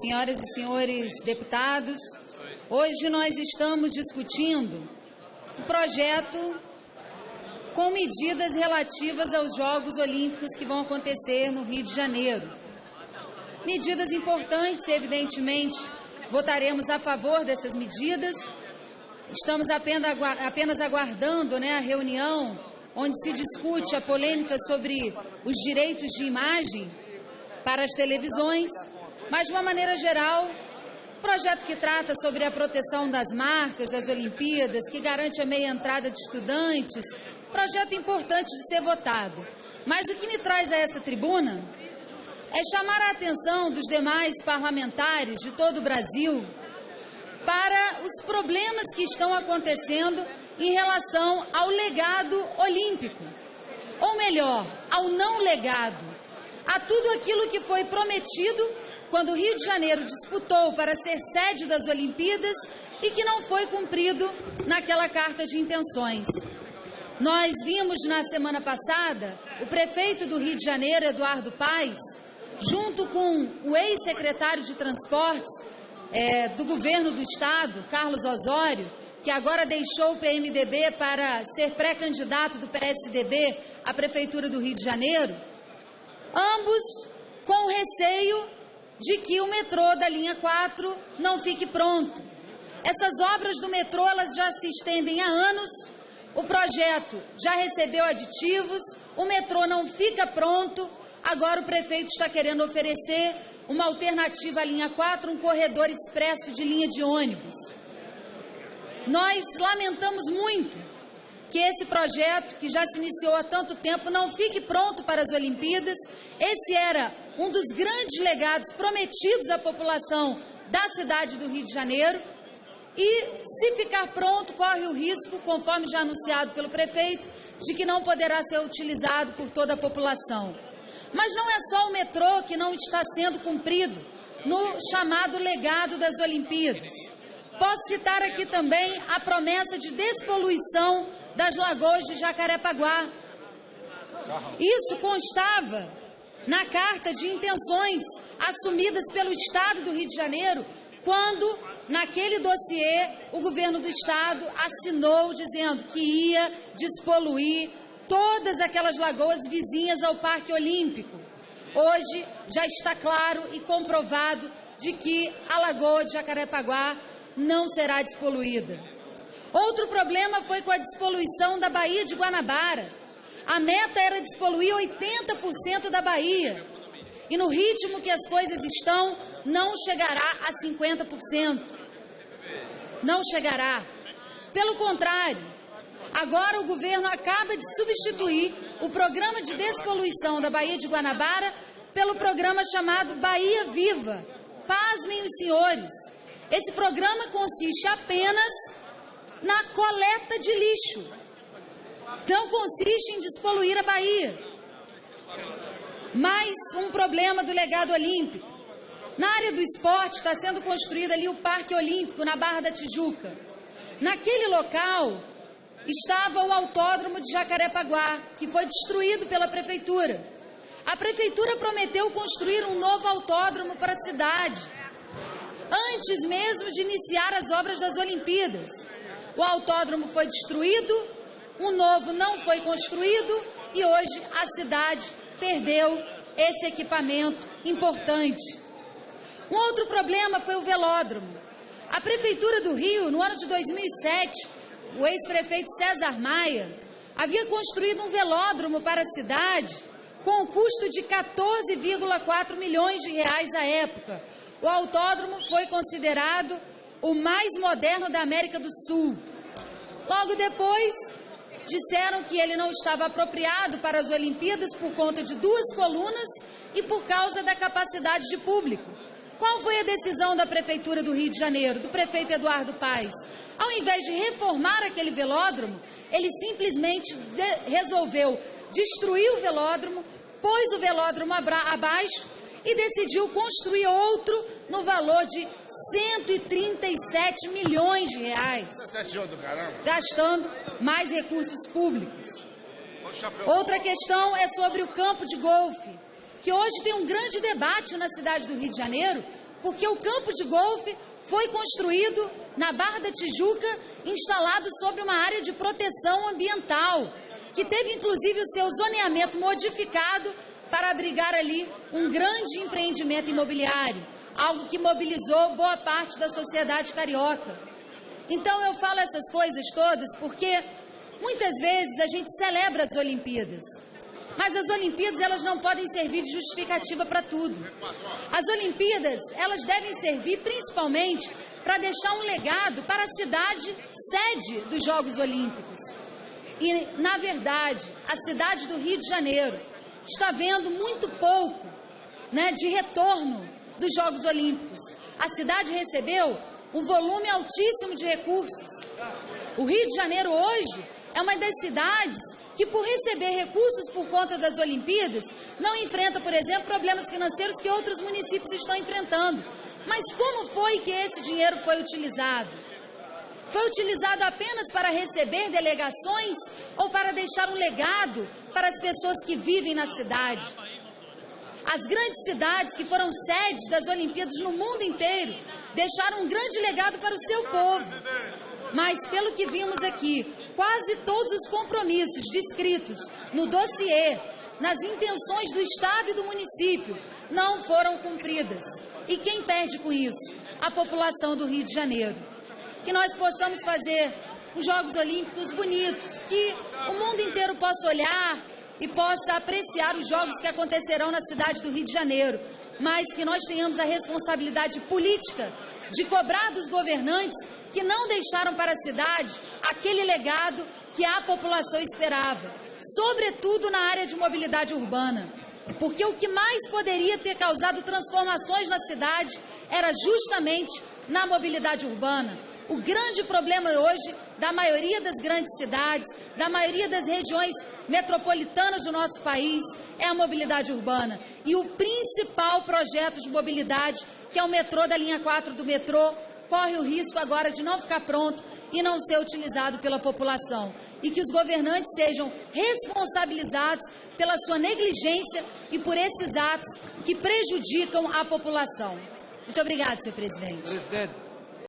senhoras e senhores deputados, hoje nós estamos discutindo um projeto com medidas relativas aos Jogos Olímpicos que vão acontecer no Rio de Janeiro. Medidas importantes, evidentemente, votaremos a favor dessas medidas. Estamos apenas aguardando, a reunião onde se discute a polêmica sobre os direitos de imagem para as televisões, mas, de uma maneira geral, projeto que trata sobre a proteção das marcas das Olimpíadas, que garante a meia entrada de estudantes, projeto importante de ser votado. Mas o que me traz a essa tribuna é chamar a atenção dos demais parlamentares de todo o Brasil para os problemas que estão acontecendo em relação ao legado olímpico, ou melhor, ao não legado, a tudo aquilo que foi prometido quando o Rio de Janeiro disputou para ser sede das Olimpíadas e que não foi cumprido naquela carta de intenções. Nós vimos na semana passada o prefeito do Rio de Janeiro, Eduardo Paes, junto com o ex-secretário de Transportes do governo do Estado, Carlos Osório, que agora deixou o PMDB para ser pré-candidato do PSDB à Prefeitura do Rio de Janeiro, ambos com receio de que o metrô da linha 4 não fique pronto. Essas obras do metrô, elas já se estendem há anos, o projeto já recebeu aditivos, o metrô não fica pronto, agora o prefeito está querendo oferecer uma alternativa à linha 4, um corredor expresso de linha de ônibus. Nós lamentamos muito que esse projeto, que já se iniciou há tanto tempo, não fique pronto para as Olimpíadas. Esse era um dos grandes legados prometidos à população da cidade do Rio de Janeiro. E, se ficar pronto, corre o risco, conforme já anunciado pelo prefeito, de que não poderá ser utilizado por toda a população. Mas não é só o metrô que não está sendo cumprido no chamado legado das Olimpíadas. Posso citar aqui também a promessa de despoluição das lagoas de Jacarepaguá. Isso constava na carta de intenções assumidas pelo Estado do Rio de Janeiro, quando, naquele dossiê, o governo do Estado assinou dizendo que ia despoluir todas aquelas lagoas vizinhas ao Parque Olímpico. Hoje já está claro e comprovado de que a lagoa de Jacarepaguá não será despoluída. Outro problema foi com a despoluição da Baía de Guanabara. A meta era despoluir 80% da Baía. E no ritmo que as coisas estão, não chegará a 50%. Não chegará. Pelo contrário, agora o governo acaba de substituir o programa de despoluição da Baía de Guanabara pelo programa chamado Bahia Viva. Pasmem os senhores, esse programa consiste apenas na coleta de lixo. Não consiste em despoluir a Bahia. Mais um problema do legado olímpico. Na área do esporte está sendo construído ali o Parque Olímpico, na Barra da Tijuca. Naquele local estava o autódromo de Jacarepaguá, que foi destruído pela prefeitura. A prefeitura prometeu construir um novo autódromo para a cidade, antes mesmo de iniciar as obras das Olimpíadas. O autódromo foi destruído, um novo não foi construído e hoje a cidade perdeu esse equipamento importante. Um outro problema foi o velódromo. A Prefeitura do Rio, no ano de 2007, o ex-prefeito César Maia havia construído um velódromo para a cidade com um custo de 14,4 milhões de reais à época. O autódromo foi considerado o mais moderno da América do Sul. Logo depois, disseram que ele não estava apropriado para as Olimpíadas por conta de 2 colunas e por causa da capacidade de público. Qual foi a decisão da Prefeitura do Rio de Janeiro, do prefeito Eduardo Paes? Ao invés de reformar aquele velódromo, ele simplesmente resolveu destruir o velódromo, pôs o velódromo abaixo e decidiu construir outro no valor de 137 milhões de reais, gastando mais recursos públicos. Outra questão é sobre o campo de golfe, que hoje tem um grande debate na cidade do Rio de Janeiro, porque o campo de golfe foi construído na Barra da Tijuca, instalado sobre uma área de proteção ambiental, que teve inclusive o seu zoneamento modificado para abrigar ali um grande empreendimento imobiliário, algo que mobilizou boa parte da sociedade carioca. Então eu falo essas coisas todas porque muitas vezes a gente celebra as Olimpíadas, mas as Olimpíadas elas não podem servir de justificativa para tudo. As Olimpíadas elas devem servir principalmente para deixar um legado para a cidade sede dos Jogos Olímpicos. E, na verdade, a cidade do Rio de Janeiro está vendo muito pouco, de retorno dos Jogos Olímpicos. A cidade recebeu um volume altíssimo de recursos. O Rio de Janeiro hoje é uma das cidades que, por receber recursos por conta das Olimpíadas, não enfrenta, por exemplo, problemas financeiros que outros municípios estão enfrentando. Mas como foi que esse dinheiro foi utilizado? Foi utilizado apenas para receber delegações ou para deixar um legado para as pessoas que vivem na cidade? As grandes cidades que foram sedes das Olimpíadas no mundo inteiro deixaram um grande legado para o seu povo. Mas, pelo que vimos aqui, quase todos os compromissos descritos no dossiê, nas intenções do Estado e do município, não foram cumpridas. E quem perde com isso? A população do Rio de Janeiro. Que nós possamos fazer os Jogos Olímpicos bonitos, que o mundo inteiro possa olhar e possa apreciar os Jogos que acontecerão na cidade do Rio de Janeiro, mas que nós tenhamos a responsabilidade política de cobrar dos governantes que não deixaram para a cidade aquele legado que a população esperava, sobretudo na área de mobilidade urbana. Porque o que mais poderia ter causado transformações na cidade era justamente na mobilidade urbana. O grande problema hoje da maioria das grandes cidades, da maioria das regiões metropolitanas do nosso país, é a mobilidade urbana. E o principal projeto de mobilidade, que é o metrô da linha 4 do metrô, corre o risco agora de não ficar pronto e não ser utilizado pela população. E que os governantes sejam responsabilizados pela sua negligência e por esses atos que prejudicam a população. Muito obrigada, senhor presidente.